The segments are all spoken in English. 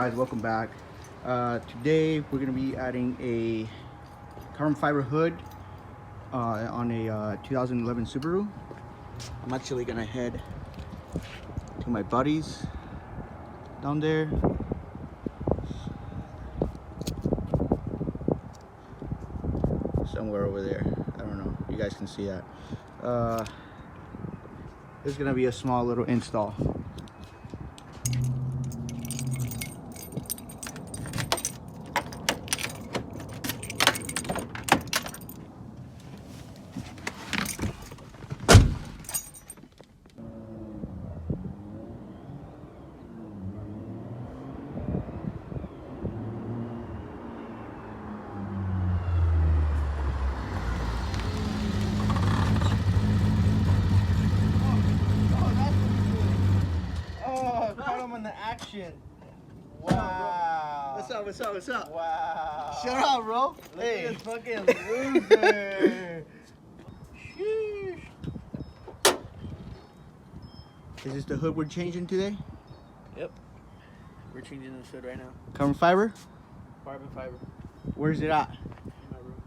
guys, welcome back. Today we're going to be adding a carbon fiber hood on a 2011 Subaru. I'm actually going to head to my buddies down there. Somewhere over there, I don't know, you guys can see that. This is going to be a small little install. In the action. Wow. What's up? What's up? What's up? Wow. Shut up, bro. Look Hey. at this fucking loser. Sheesh. Is this the hood we're changing today? Yep. We're changing this hood right now. Carbon fiber? Carbon fiber. Where's it at? In my room.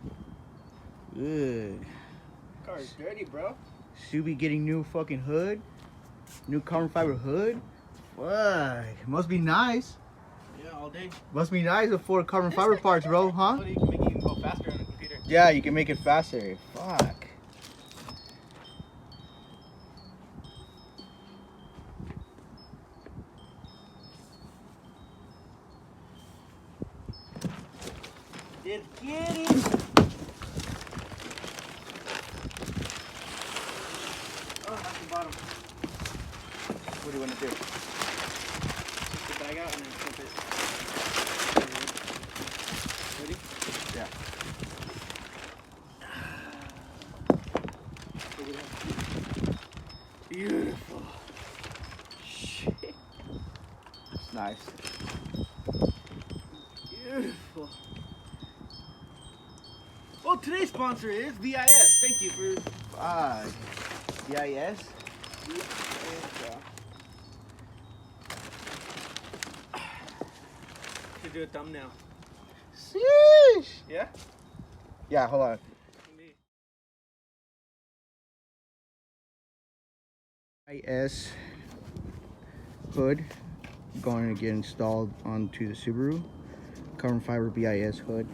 Good. Car's dirty, bro. Subi getting new fucking hood? New carbon fiber hood? Fuck. Must be nice. Yeah, all day. Must be nice with 4 carbon fiber parts, bro, huh? So you can make it even go faster on the computer. Yeah, you can make it faster. Fuck. Let's get it. Oh, that's the bottom. What do you want to do? Take the bag out and then flip it. Ready? Yeah. Beautiful. Shit. It's nice. Beautiful. Well, today's sponsor is VIS. Thank you for Fuck. CIS? Should do a thumbnail. Sheesh. Yeah? Yeah, hold on. CIS hood going to get installed onto the Subaru. Carbon fiber BIS hood.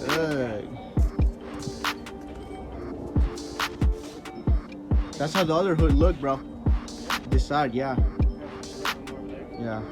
Good. That's how the other hood looked, bro. This side, yeah. Yeah.